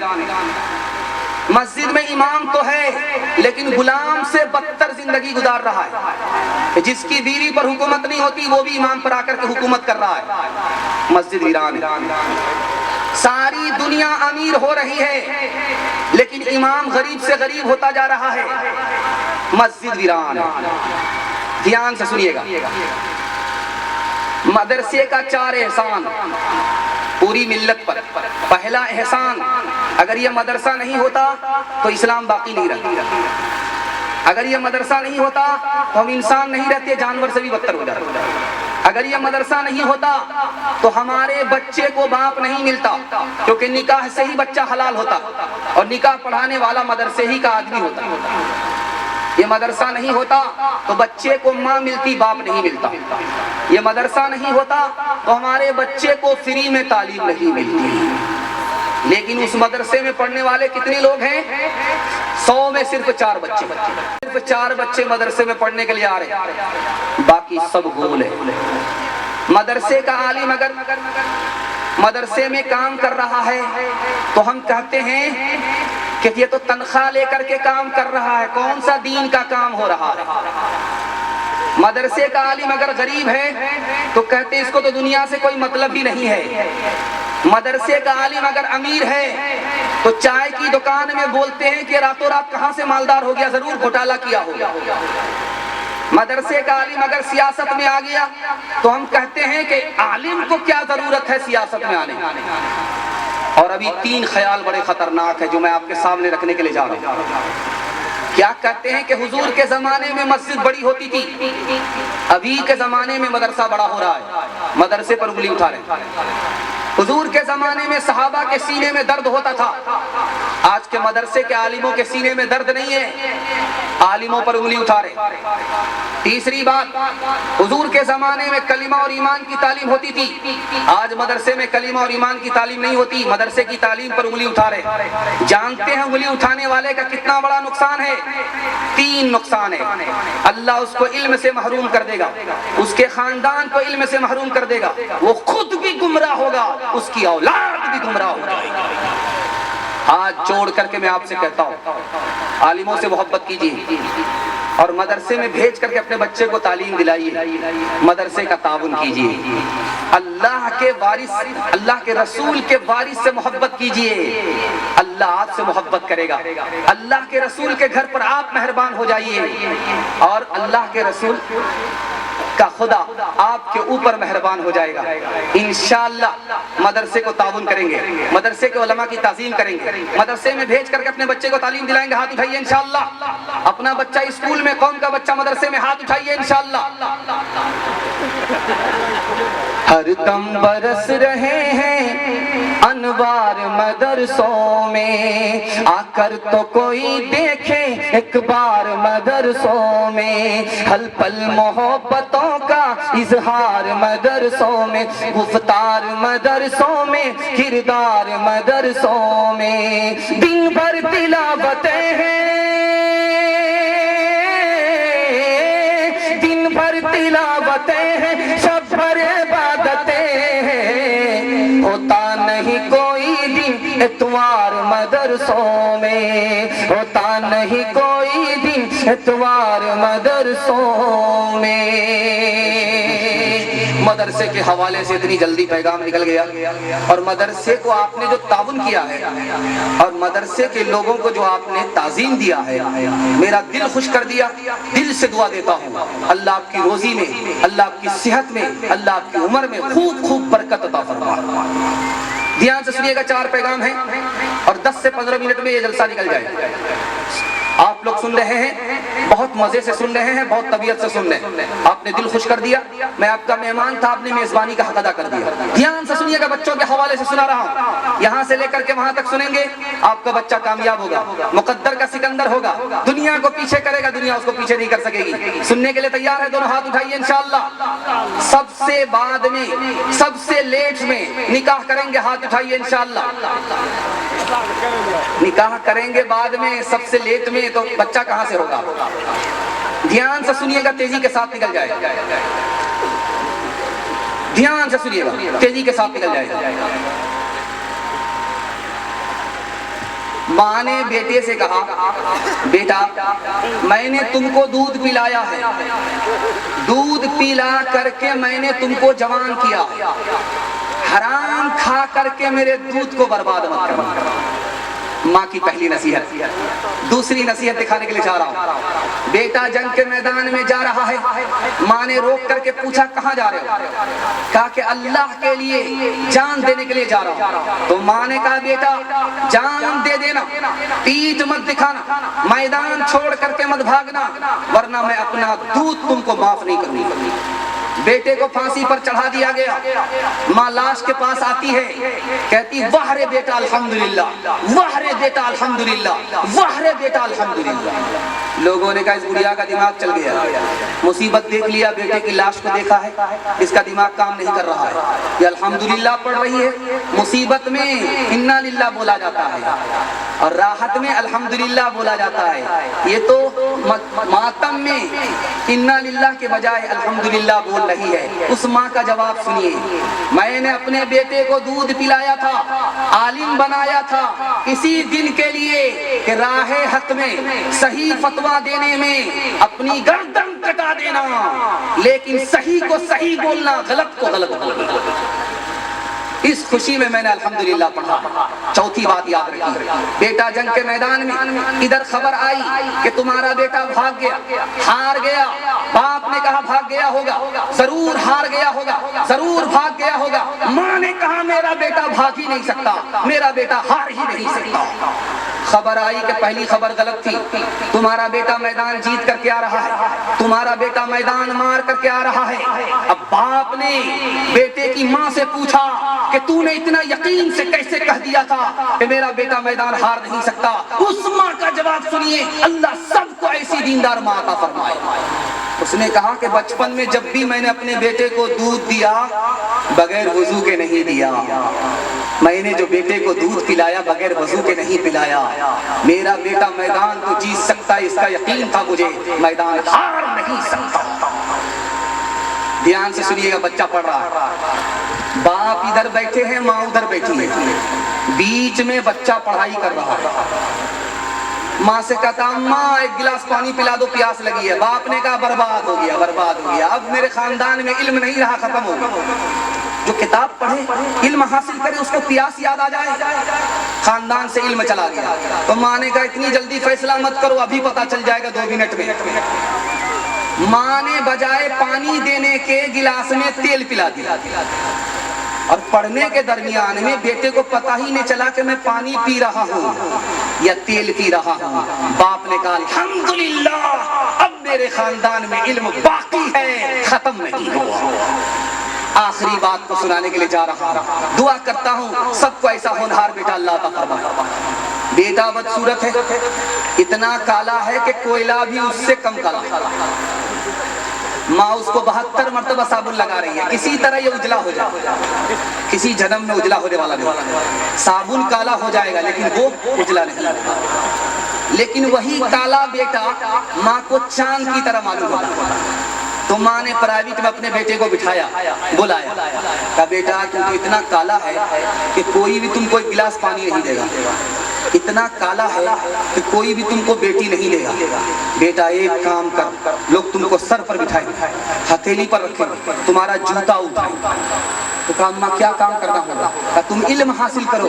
مسجد میں امام تو ہے لیکن غلام سے بدتر زندگی گزار رہا ہے، جس کی بیوی پر حکومت نہیں ہوتی وہ بھی امام پر آ کر کے حکومت کر رہا ہے، مسجد ویران ہے۔ ساری دنیا امیر ہو رہی ہے لیکن امام غریب سے غریب ہوتا جا رہا ہے، مسجد ویران ہے۔ دھیان سے سنیے گا، مدرسے کا 4 احسان پوری ملت پر۔ پہلا احسان، اگر یہ مدرسہ نہیں ہوتا تو اسلام باقی نہیں رہتا، اگر یہ مدرسہ نہیں ہوتا تو ہم انسان نہیں رہتے، جانور سے بھی بدتر ہو جاتے، اگر یہ مدرسہ نہیں ہوتا تو ہمارے بچے کو باپ نہیں ملتا، کیونکہ نکاح سے ہی بچہ حلال ہوتا، اور نکاح پڑھانے والا مدرسے ہی کا آدمی ہوتا۔ یہ مدرسہ نہیں ہوتا تو بچے کو ماں ملتی، باپ نہیں ملتا، یہ مدرسہ نہیں ہوتا تو ہمارے بچے کو فری میں تعلیم نہیں ملتی۔ لیکن اس مدرسے میں پڑھنے والے کتنے لوگ ہیں؟ 100 میں صرف 4 بچے، صرف 4 بچے مدرسے میں پڑھنے کے لیے آ رہے ہیں، باقی سب گول ہے۔ مدرسے کا عالم اگر مدرسے میں کام کر رہا ہے تو ہم کہتے ہیں کہ یہ تو تنخواہ لے کر کے کام کر رہا ہے، کون سا دین کا کام ہو رہا ہے۔ مدرسے کا عالم اگر غریب ہے تو کہتے ہیں اس کو تو دنیا سے کوئی مطلب ہی نہیں ہے۔ مدرسے کا عالم اگر امیر ہے تو چائے کی دکان میں بولتے ہیں کہ راتوں رات کہاں سے مالدار ہو گیا، ضرور گھوٹالہ کیا ہوگا۔ مدرسے کا عالم اگر سیاست میں آ گیا تو ہم کہتے ہیں کہ عالم کو کیا ضرورت ہے سیاست میں آنے۔ اور ابھی 3 خیال بڑے خطرناک ہیں جو میں آپ کے سامنے رکھنے کے لیے جا رہا ہوں۔ کیا کہتے ہیں کہ حضور کے زمانے میں مسجد بڑی ہوتی تھی، ابھی کے زمانے میں مدرسہ بڑا ہو رہا ہے، مدرسے پر انگلی اٹھا رہے ہیں۔ حضور کے زمانے میں صحابہ کے سینے میں درد ہوتا تھا، آج کے مدرسے کے عالموں کے سینے میں درد نہیں ہے، عالموں پر انگلی اٹھا رہے۔ تیسری بات، حضور کے زمانے میں کلمہ اور ایمان کی تعلیم ہوتی تھی، آج مدرسے میں کلمہ اور ایمان کی تعلیم نہیں ہوتی، مدرسے کی تعلیم پر انگلی اٹھا رہے۔ جانتے ہیں انگلی اٹھانے والے کا کتنا بڑا نقصان ہے؟ 3 نقصان ہے۔ اللہ اس کو علم سے محروم کر دے گا، اس کے خاندان کو علم سے محروم کر دے گا، وہ خود بھی گمراہ ہوگا، اس کی اولاد بھی گمراہ ہو جائے گی۔ ہاتھ جوڑ کر کے میں آپ سے کہتا ہوں، عالموں سے محبت کیجیے اور مدرسے میں بھیج کر کے اپنے بچے کو تعلیم دلائیے، مدرسے کا تعاون کیجیے، اللہ کے وارث، اللہ کے رسول کے وارث سے محبت کیجیے، اللہ آپ سے محبت کرے گا۔ اللہ کے رسول کے گھر پر آپ مہربان ہو جائیے اور اللہ کے رسول کا خدا آپ کے اوپر مہربان ہو جائے گا۔ انشاءاللہ مدرسے کو تعاون کریں گے، مدرسے کے علماء کی تعظیم کریں گے، مدرسے میں بھیج کر کے اپنے بچے کو تعلیم دلائیں گے۔ ہاتھ اٹھائیے انشاءاللہ۔ اپنا بچہ اسکول میں، قوم کا بچہ مدرسے میں، ہاتھ اٹھائیے انشاءاللہ۔ ہر دم برس رہے ہیں انوار مدرسوں میں، آ کر تو کوئی دیکھے ایک بار مدرسوں میں، ہل پل محبتوں کا اظہار مدرسوں میں، گفتار مدرسوں میں، کردار مدرسوں میں، دن بھر تلاوتیں ہیں، دن بھر تلاوتیں ہیں، شب بھر عبادتیں ہیں، ہوتا نہیں کوئی دن اتوار مدرسوں میں، ہوتا نہیں کوئی دن اتوار مدرسوں میں۔ مدرسے کے حوالے سے اتنی جلدی پیغام نکل گیا، اور مدرسے کو آپ نے جو تعاون کیا ہے اور مدرسے کے لوگوں کو جو آپ نے تعظیم دیا ہے، میرا دل خوش کر دیا۔ دل سے دعا دیتا ہوں اللہ آپ کی روزی میں، اللہ آپ کی صحت میں، اللہ آپ کی عمر میں خوب خوب برکت عطا فرمائے۔ دھیان سے سنیے گا، 4 پیغام ہیں اور 10 سے 15 منٹ میں یہ جلسہ نکل جائے۔ آپ لوگ سن رہے ہیں، بہت مزے سے سن رہے ہیں، بہت طبیعت سے سن رہے ہیں، آپ نے دل خوش کر دیا۔ میں آپ کا مہمان تھا، آپ نے میزبانی کا حق ادا کر دیا۔ دھیان سے سنیے گا، بچوں کے حوالے سے سنا رہا ہوں، یہاں سے لے کر کے وہاں تک سنیں گے، آپ کا بچہ کامیاب ہوگا، مقدر کا سکندر ہوگا، دنیا کو پیچھے کرے گا، دنیا اس کو پیچھے نہیں کر سکے گی۔ سننے کے لیے تیار ہے؟ دونوں ہاتھ اٹھائیے انشاءاللہ۔ سب سے بعد میں، سب سے لیٹ میں نکاح کریں گے، ہاتھ اٹھائیے انشاءاللہ۔ نکاح کریں گے بعد میں، سب سے لیٹ میں، تو بچہ کہاں سے ہوگا؟ دھیان سے سنیے گا، تیزی کے ساتھ نکل جائے گا۔ دھیان سے سنیے گا، تیزی کے ساتھ نکل جائے گا۔ ماں نے بیٹے سے کہا، بیٹا میں نے تم کو دودھ پلایا ہے، دودھ پلا کر کے میں نے تم کو جوان کیا، حرام کھا کر کے میرے دودھ کو برباد مت کرنا۔ ماں کی پہلی نصیحت۔ دوسری نصیحت دکھانے کے لیے چاہ رہا ہوں، بیٹا جنگ کے میدان میں جا رہا ہے، ماں نے روک کر کے پوچھا کہاں جا رہے ہو؟ کہا کہ اللہ کے لیے جان دینے کے لیے جا رہا ہوں۔ تو ماں نے کہا بیٹا جان دے دینا، پیٹھ مت دکھانا، میدان چھوڑ کر کے مت بھاگنا، ورنہ میں اپنا دودھ تم کو معاف نہیں کروں گی۔ بیٹے کو پھانسی پر چڑھا دیا گیا۔ ماں لاش کے پاس آتی ہے، کہتی واہ رے بیٹا الحمدللہ، واہ رے بیٹا الحمدللہ، واہ رے بیٹا الحمدللہ۔ لوگوں نے کہا اس بڑھیا کا دماغ چل گیا، مصیبت دیکھ لیا، بیٹے کی لاش کو دیکھا ہے، اس کا دماغ کام نہیں کر رہا ہے۔ یہ الحمدللہ پڑھ رہی ہے، مصیبت میں انا للہ بولا جاتا ہے اور راحت میں الحمدللہ بولا جاتا ہے۔ یہ تو ماتم میں انا للہ کے بجائے الحمدللہ بول رہی ہے۔ اس ماں کا جواب سنیے، میں نے اپنے بیٹے کو دودھ پلایا تھا، عالم بنایا تھا اسی دن کے لیے کہ راہ حق میں صحیح فتویٰ دینے میں اپنی گردن کٹا دینا، لیکن صحیح کو صحیح بولنا، غلط کو غلط بولنا۔ اس خوشی میں میں نے الحمدللہ پڑھا۔ چوتھی بات یاد رکھیے، بیٹا جنگ کے میدان میں، ادھر خبر آئی کہ تمہارا بیٹا بھاگ گیا، ہار گیا۔ باپ نے کہا بھاگ گیا ہوگا، ضرور ہار گیا ہوگا، ضرور بھاگ گیا ہوگا۔ ماں نے کہا میرا بیٹا بھاگ ہی نہیں سکتا، میرا بیٹا ہار ہی نہیں سکتا۔ خبر آئی کہ پہلی خبر غلط تھی، تمہارا بیٹا میدان جیت کر کے آ رہا ہے، تمہارا بیٹا میدان مار کر کے آ رہا ہے۔ اب باپ نے بیٹے کی ماں سے پوچھا کہ تو نے اتنا یقین سے کیسے کہہ دیا تھا کہ میرا بیٹا میدان ہار نہیں سکتا؟ اس ماں کا جواب سنیے، اللہ سب کو ایسی دیندار ماں عطا فرمائے۔ اس نے کہا کہ بچپن میں جب بھی میں نے اپنے بیٹے کو دودھ دیا بغیر وضو کے نہیں دیا، میں نے جو بیٹے کو دودھ پلایا بغیر وضو کے نہیں پلایا۔ میرا بیٹا میدان تو جیت سکتا ہے، اس کا یقین تھا مجھے، میدان ہار نہیں سکتا۔ دھیان سے سنیے گا، بچہ پڑھ رہا ہے، باپ ادھر بیٹھے ہیں، ماں ادھر بیٹھی ہے، بیچ میں بچہ پڑھائی کر رہا ہے۔ ماں سے کہتا اماں ایک گلاس پانی پلا دو، پیاس لگی ہے۔ باپ نے کہا برباد ہو گیا، برباد ہو گیا، اب میرے خاندان میں علم نہیں رہا، ختم ہو گیا۔ جو کتاب پڑھے، علم حاصل کرے، اس کو پیاس یاد آ جائے، خاندان سے علم چلا گیا۔ تو ماں نے کہا اتنی جلدی فیصلہ مت کرو، ابھی پتا چل جائے گا 2 منٹ میں۔ ماں نے بجائے پانی دینے کے گلاس میں تیل پلا دیا، اور پڑھنے کے درمیان میں بیٹے کو پتہ ہی نہیں چلا کہ میں پانی پی رہا ہوں یا تیل پی رہا ہوں۔ باپ نے کہا الحمدللہ، اب میرے خاندان میں علم باقی ہے، ختم نہیں ہوا۔ آخری بات کو سنانے کے لیے جا رہا ہوں، دعا کرتا ہوں سب کو ایسا ہونہار بیٹا اللہ عطا فرمائے۔ بیٹا بدصورت ہے، اتنا کالا ہے کہ کوئلہ بھی اس سے کم کالا ہے۔ ماں اس کو 72 مرتبہ صابن لگا رہی ہے، کسی طرح یہ اجلا ہو جائے، کسی جنم میں اجلا ہونے والا نہیں، صابن کالا ہو جائے گا لیکن وہ اجلا نہیں ہوگا۔ لیکن وہی کالا بیٹا ماں کو چاند کی طرح معلوم ہوتا۔ تو ماں نے پرائیویٹ میں اپنے بیٹے کو بٹھایا، بلایا، کہا بیٹا تم تو اتنا کالا ہے کہ کوئی بھی تم کو ایک گلاس پانی نہیں دے گا، اتنا کالا ہے کہ کوئی بھی تم کو بیٹی نہیں لے گا، بیٹا ایک کام کر، لوگ تم کو سر پر بٹھائیں، ہتھیلی پر رکھیں، تمہارا جوتا اٹھائیں۔ تو کہا اماں کیا کام کرنا ہوگا؟ کہا تم علم حاصل کرو،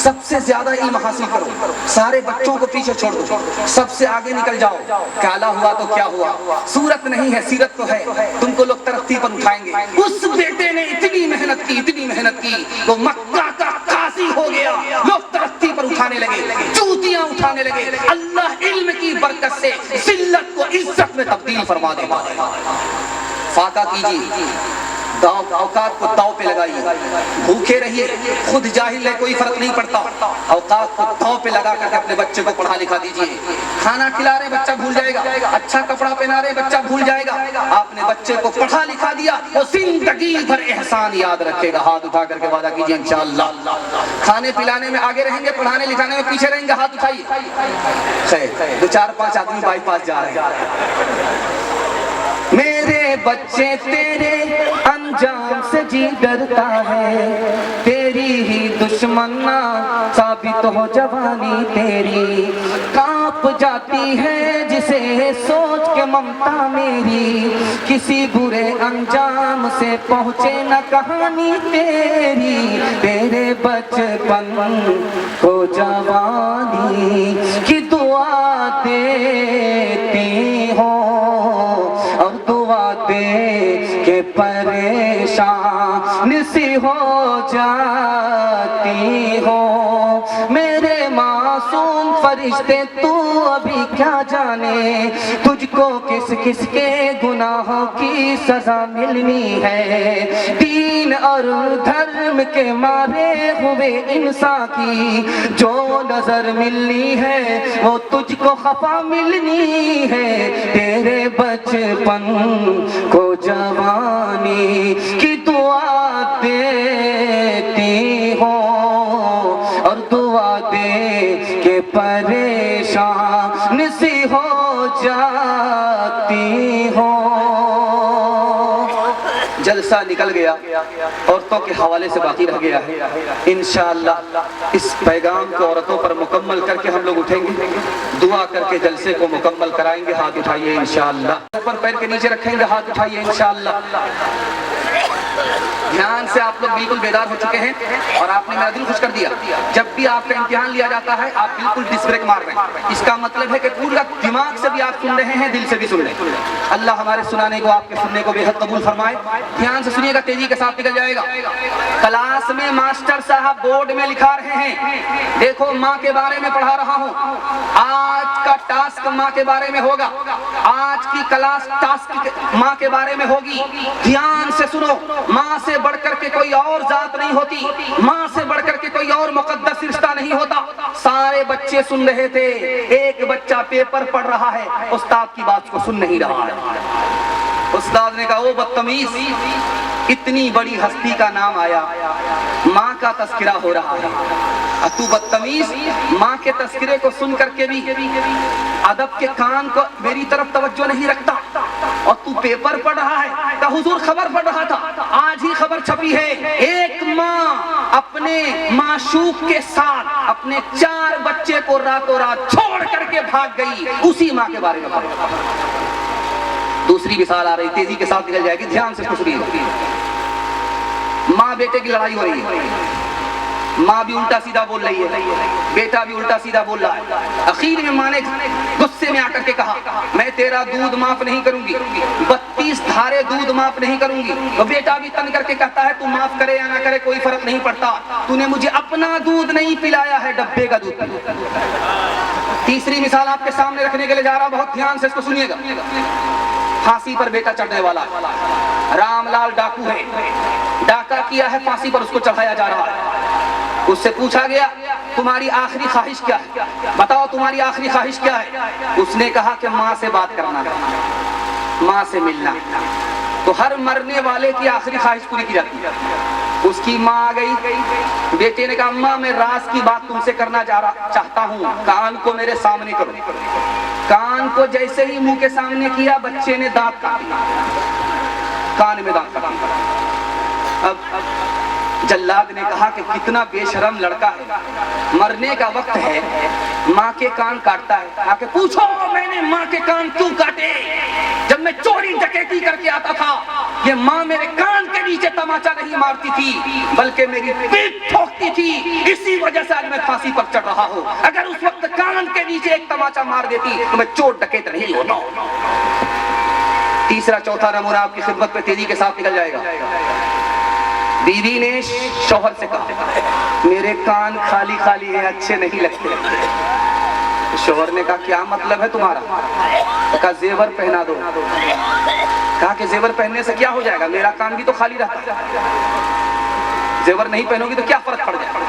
سب سے زیادہ علم حاصل کرو، سارے بچوں کو پیچھے چھوڑ دو، سب سے آگے نکل جاؤ۔ کالا ہوا تو کیا ہوا، صورت نہیں ہے سیرت تو ہے، تم کو لوگ ترقی پر اٹھائیں گے۔ اس بیٹے نے اتنی محنت کی، اتنی محنت کی، وہ مکہ کا قاضی ہو گیا، لوگ ترقی پر اٹھانے لگے، جوتیاں اٹھانے لگے۔ اللہ علم کی برکت سے ذلت کو عزت میں تبدیل فرما دے گا۔ فاتح کیجیے، اوقات کو داؤ پہ لگائیے، بھوکے رہیے، خود جاہل ہے کوئی فرق نہیں پڑتا، اوقات کو داؤ پہ لگا کر اپنے بچے کو پڑھا لکھا دیجیے۔ کھانا کھلا رہے بچہ بھول جائے گا، اچھا کپڑا پہنا رہے بچہ بھول جائے گا، آپ نے بچے کو پڑھا لکھا دیا، وہ زندگی بھر احسان یاد رکھے گا۔ ہاتھ اٹھا کر کے وعدہ کیجیے انشاءاللہ۔ کھانے پلانے میں آگے رہیں گے، پڑھانے لکھانے میں پیچھے رہیں گے، ہاتھ اٹھائیے۔ خیر، دو چار پانچ آدمی بائی پاس جا رہے ہیں۔ میرے بچے تیرے انجام سے جی ڈرتا ہے، تیری ہی دشمنا ثابت ہو جوانی تیری، کانپ جاتی ہے جسے سوچ کے ممتا میری، کسی برے انجام سے پہنچے نہ کہانی تیری، تیرے بچپن کو جوانی کی دعا دیتی ہوں، اور دعا دے کہ پریشان سی ہو جاتی ہو۔ میرے معصوم فرشتے تو ابھی کیا جانے، تجھ کو کس کس کے گناہوں کی سزا ملنی ہے، دین اور دھرم کے مارے ہوئے انسان کی جو نظر ملنی ہے وہ تجھ کو خفا ملنی ہے، تیرے بچپن کو جوانی کی دعا دیتی ہوں، اور دعا دے کہ پریشان سی ہو جاتی ہوں۔ جلسہ نکل گیا، عورتوں کے حوالے سے باقی رہ گیا ہے، انشاءاللہ اس پیغام کو عورتوں پر مکمل کر کے ہم لوگ اٹھیں گے، دعا کر کے جلسے کو مکمل کرائیں گے۔ ہاتھ اٹھائیے انشاءاللہ، اوپر پیر کے نیچے رکھیں گے، ہاتھ اٹھائیے انشاءاللہ۔ دھیان سے آپ لوگ بالکل بیدار ہو چکے ہیں اور آپ نے میرا دل خوش کر دیا۔ جب بھی آپ کا امتحان لیا جاتا ہے آپ بالکل ڈس بریک مار رہے ہیں، اس کا مطلب ہے کہ پورا دماغ سے بھی آپ سن رہے ہیں، دل سے بھی سن رہے ہیں۔ اللہ ہمارے سنانے کو آپ کے سننے کو بے حد قبول فرمائے۔ دھیان سے سنیے گا، تیزی کے ساتھ نکل جائے گا۔ کلاس میں ماسٹر صاحب بورڈ میں لکھا رہے ہیں، دیکھو ماں کے بارے میں پڑھا رہا ہوں، آج کا ٹاسک ماں کے بارے میں ہوگا، آج کی کلاس ٹاسک ماں کے بارے میں ہوگی۔ دھیان سے سنو، ماں سے بڑھ کر کے کوئی اور ذات نہیں ہوتی، ماں سے بڑھ کر کے کوئی اور مقدس رشتہ نہیں ہوتا۔ سارے بچے سن رہے تھے، ایک بچہ پیپر پڑھ رہا ہے، استاد کی بات کو سن نہیں رہا ہے۔ استاد نے کہا او بدتمیز، اتنی بڑی ہستی کا نام آیا، ماں کا تذکرہ ہو رہا ہے، تو بدتمیز ماں کے تذکرے کو سن کر کے بھی ادب کے کان کو میری طرف توجہ نہیں رکھتا، اور تو پیپر پڑھ رہا ہے۔ کہ حضور خبر پڑھ رہا تھا، آج ہی خبر چھپی ہے، ایک ماں اپنے معشوق کے ساتھ اپنے 4 بچے کو راتوں رات چھوڑ کر کے بھاگ گئی، اسی ماں کے بارے میں پڑھ رہا تھا۔ دوسری مثال آ رہی، تیزی کے ساتھ نکل جائے گی، دھیان سے سنیے۔ ماں بیٹے کی لڑائی ہو رہی ہے، ماں بھی الٹا سیدھا بول رہی ہے، بیٹا بھی الٹا سیدھا بول رہا ہے۔ اخیر میں ماں نے غصے میں آ کر کے کہا میں تیرا دودھ معاف نہیں کروں گی، 32 دھارے دودھ معاف نہیں کروں گی۔ تو بیٹا بھی تن کر کے کہتا ہے تو معاف کرے یا نہ کرے کوئی فرق نہیں پڑتا، تو نے مجھے اپنا دودھ نہیں پلایا ہے، ڈبے کا دودھ پلایا۔ تیسری مثال آپ کے سامنے رکھنے کے لیے جا رہا ہوں، بہت دھیان سے اس کو سنیے گا۔ پھانسی پر بیٹا چڑھنے والا ہے، رام لال ڈاکو ہے، ڈاکہ کیا ہے، پھانسی پر اس کو چڑھایا جا رہا ہے۔ اس سے پوچھا گیا تمہاری آخری خواہش کیا ہے، بتاؤ تمہاری آخری خواہش کیا ہے؟ اس نے کہا کہ ماں سے بات کرنا ہے، ماں سے ملنا۔ تو ہر مرنے والے کی آخری خواہش پوری کی جاتی ہے۔ اس کی ماں آ گئی، بیٹے نے کہا اماں میں راز کی بات تم سے کرنا چاہتا ہوں، کان کو میرے سامنے کرو۔ کان کو جیسے ہی منہ کے سامنے کیا بچے نے دانت کاٹا، کان میں دانت کاٹا۔ اب جلاد نے کہا کہ کتنا بے شرم لڑکا ہے، مرنے کا وقت ہے ماں کے کان کاٹتا ہے۔ کہا کہ پوچھو میں نے ماں کے کان کیوں کاٹے؟ جب میں چوری ڈکیتی کر کے آتا تھا یہ ماں میرے کان کے نیچے تماچا نہیں مارتی تھی بلکہ میری پیٹھ ٹھوکتی تھی، اسی وجہ سے آج میں پھانسی پر چڑھ رہا ہوں۔ اگر اس وقت کان کے نیچے ایک تماچا مار دیتی تو میں چور ڈکیت نہیں ہوتا۔ تیسرا چوتھا نمونہ آپ کی خدمت پہ تیزی کے ساتھ نکل جائے گا۔ بیوی نے شوہر سے کہا میرے کان خالی خالی ہیں، اچھے نہیں لگتے۔ شوہر نے کہا کیا مطلب ہے تمہارا؟ کہا زیور پہنا دو۔ کہا کہ زیور پہننے سے کیا ہو جائے گا، میرا کان بھی تو خالی رہتا ہے، زیور نہیں پہنو گی تو کیا فرق پڑ جائے گا؟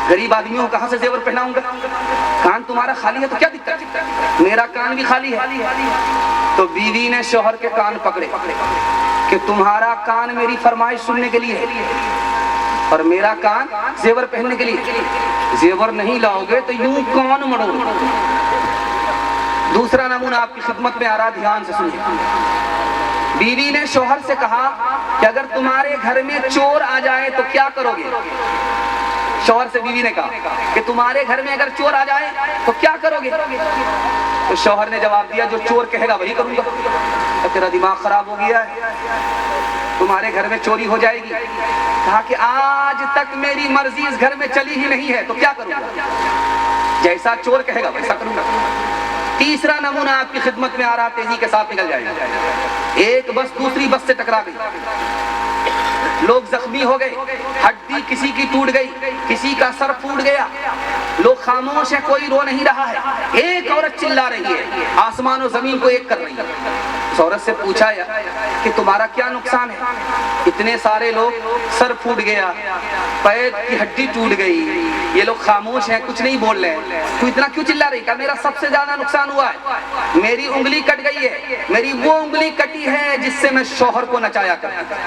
غریب آدمی ہوں کہاں سے زیور پہناؤں گا؟ کان تمہارا خالی ہے تو کیا دقت، میرا کان بھی خالی ہے۔ تو بیوی نے شوہر کے کان پکڑے کہ تمہارا کان میری فرمائش سننے کے لیے ہے اور میرا کان زیور پہننے کے لیے، زیور نہیں لاؤ گے تو یوں کان مڑو۔ دوسرا نمونہ آپ کی خدمت میں آ رہا، دھیان سے سنیے۔ بیوی نے شوہر سے کہا کہ اگر تمہارے گھر میں چور آ جائے تو کیا کرو گے؟ شوہر سے بیوی نے کہا کہ تمہارے گھر میں اگر چور آ جائے تو کیا کرو گے؟ تو شوہر نے جواب دیا جو چور کہے گا وہی کروں گا۔ تیرا دماغ خراب ہو گیا ہے، تمہارے گھر میں چوری ہو جائے گی۔ کہا کہ آج تک میری مرضی اس گھر میں چلی ہی نہیں ہے تو کیا کروں گا، جیسا چور کہے گا ویسا کروں گا۔ تیسرا نمونہ آپ کی خدمت میں آ رہا، تیزی کے ساتھ نکل جائے گا۔ ایک بس دوسری بس سے ٹکرا گئی، لوگ زخمی ہو گئے، ہڈی کسی کی ٹوٹ گئی، کسی کا سر پھوٹ گیا، لوگ خاموش ہیں، کوئی رو نہیں رہا ہے۔ ایک عورت چلا رہی ہے، آسمان و زمین کو ایک کر رہی ہے۔ اس عورت سے پوچھا کہ تمہارا کیا نقصان ہے؟ اتنے سارے لوگ، سر پھوٹ گیا، پیر کی ہڈی ٹوٹ گئی، یہ لوگ خاموش ہیں، کچھ نہیں بول رہے، تو اتنا کیوں چلا رہی؟ کہا میرا سب سے زیادہ نقصان ہوا ہے، میری انگلی کٹ گئی ہے، میری وہ انگلی کٹی ہے جس سے میں شوہر کو نچایا کرتا تھا۔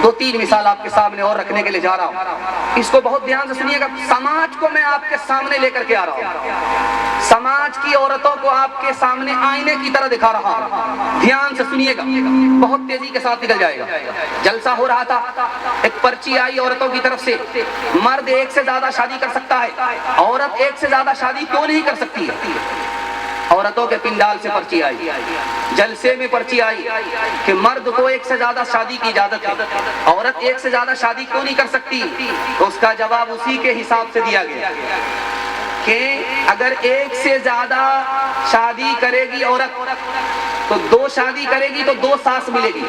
دو تین مثال آپ کے سامنے اور رکھنے کے لیے جا رہا ہوں، اس کو بہت دھیان سے سنیے گا۔ سماج کو میں آپ کے سامنے لے کر کے آ رہا ہوں، سماج کی عورتوں کو آپ کے سامنے آئینے کی طرح دکھا رہا ہوں، دھیان سے سنیے گا، بہت تیزی کے ساتھ نکل جائے گا۔ جلسہ ہو رہا تھا، ایک پرچی آئی عورتوں کی طرف سے، مرد ایک سے زیادہ شادی کر سکتا ہے، عورت ایک سے زیادہ شادی کیوں نہیں کر سکتی ہے؟ عورتوں کے پنڈال سے پرچی آئی، جلسے میں پرچی آئی کہ مرد کو ایک سے زیادہ شادی کی اجازت ہے، عورت ایک سے زیادہ شادی کیوں نہیں کر سکتی؟ تو اس کا جواب اسی کے حساب سے دیا گیا کہ اگر ایک سے زیادہ شادی کرے گی عورت تو 2 شادی کرے گی تو 2 ساس ملے گی،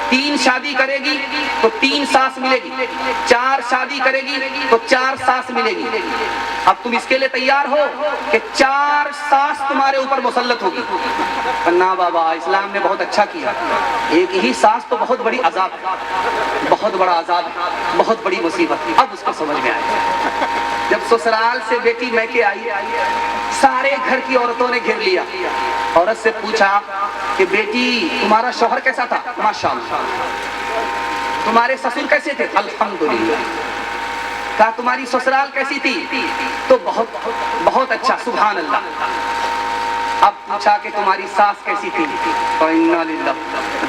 3 شادی کرے گی تو 3 ساس ملے گی، 4 شادی کرے گی تو 4 ساس ملے گی۔ اب تم اس کے لیے تیار ہو کہ 4 ساس تمہارے اوپر مسلط ہوگی؟ نہ بابا، اسلام نے بہت اچھا کیا، ایک ہی ساس تو بہت بڑی عذاب ہے، بہت بڑا عذاب ہے، بہت بڑی مصیبت۔ اب اس کو سمجھ میں آیا، جب سسرال سے بیٹی میکے آئی، سارے گھر کی عورتوں نے گھیر لیا، عورت سے پوچھا کہ بیٹی تمہارا شوہر کیسا تھا؟ ماشاءاللہ۔ تمہارے سسر کیسے تھے؟ الحمدللہ۔ کہا تمہاری سسرال کیسی تھی؟ تو بہت اچھا، سبحان اللہ۔ اب پوچھا کہ تمہاری ساس کیسی تھی؟ تو انا للہ،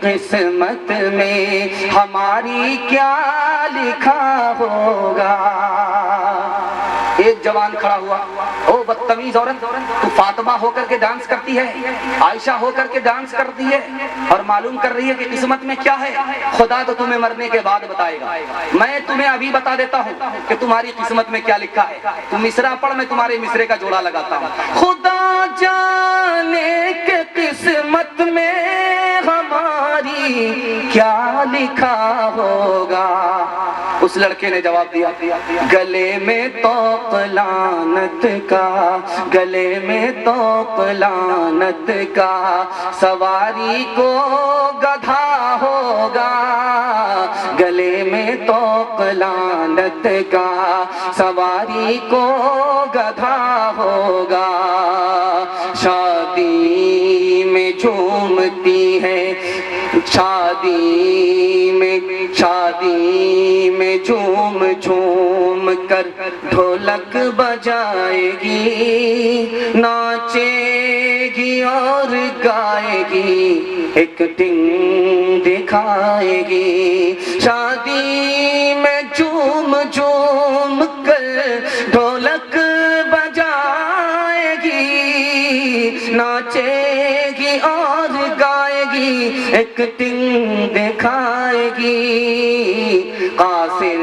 قسمت میں ہماری کیا لکھا ہوگا۔ ایک جوان کھڑا ہوا، او بدتمیز عورت، تو فاطمہ ہو کر کے ڈانس کرتی ہے، عائشہ ہو کر کے ڈانس کرتی ہے اور معلوم کر رہی ہے کہ قسمت میں کیا ہے۔ خدا تو تمہیں مرنے کے بعد بتائے گا، میں تمہیں ابھی بتا دیتا ہوں کہ تمہاری قسمت میں کیا لکھا ہے۔ تم مصرع پڑھ، میں تمہارے مصرے کا جوڑا لگاتا ہوں۔ خدا جانے کہ قسمت میں ہماری کیا لکھا ہوگا۔ اس لڑکے نے جواب دیا، گلے میں طوق لعنت کا، گلے میں طوق لعنت کا، سواری کو گدھا ہوگا۔ گلے میں طوق لعنت کا، سواری کو گدھا ہوگا۔ شادی میں جھومتی ہے، شادی میں جھوم جھوم کر ڈھولک بجائے گی، ناچے گی اور گائے گی، ایکٹنگ دکھائے گی۔ شادی میں جھوم جھوم کر ڈھولک بجائے گی، ناچے گی اور گائے گی، ایکٹنگ دکھائے گی۔ قاصر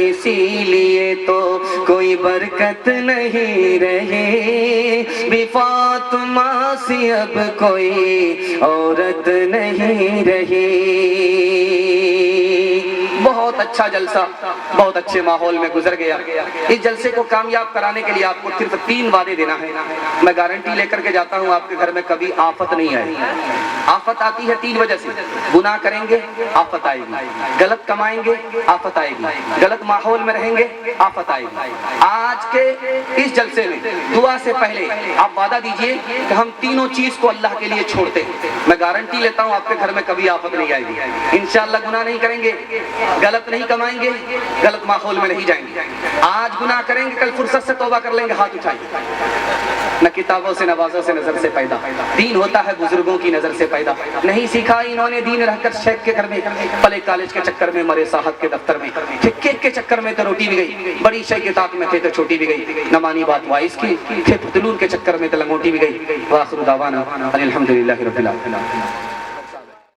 اسی لیے تو کوئی برکت نہیں رہی، بی فاطمہ سی اب کوئی عورت نہیں رہی۔ بہت اچھا جلسہ بہت اچھے ماحول میں گزر گیا۔ اس جلسے کو کامیاب کرانے کے لیے آپ کو صرف 3 وعدے دینا ہے۔ میں گارنٹی لے کر کے جاتا ہوں آپ کے گھر میں کبھی آفت نہیں آئے گی۔ آفت آتی ہے 3 وجہ سے، گناہ کریں گے آفت آئے گی، غلط کمائیں گے آفت آئے گی، غلط ماحول میں رہیں گے آفت آئے گی۔ آج کے اس جلسے میں دعا سے پہلے آپ وعدہ دیجئے کہ ہم تینوں چیز کو اللہ کے لیے چھوڑتے ہیں۔ میں گارنٹی لیتا ہوں آپ کے گھر میں کبھی آفت نہیں آئے گی، انشاءاللہ گناہ نہیں کریں گے، غلط نہیں کمائیں گے، غلط ماحول میں نہیں جائیں گے۔ آج گناہ کریں گے، کل فرصت سے توبہ کر لیں گے، ہاتھ اٹھائیے۔ نہ کتابوں سے نوازوں سے نظر سے پیدا، دین ہوتا ہے بزرگوں کی نظر سے پیدا۔ نہیں سیکھا انہوں نے دین رہ کر شیخ کے گھر میں، پلے کالج کے چکر میں، مرے صاحب کے دفتر میں، کیک کے چکر میں تو روٹی بھی گئی، بڑی شے کے طاق میں تھے تو چھوٹی بھی گئی، نہ مانی بات وائس کی، پھر پتلون کے چکر میں تو لنگوٹی بھی گئی۔ وآخر دعوانا الحمدللہ رب العالمین۔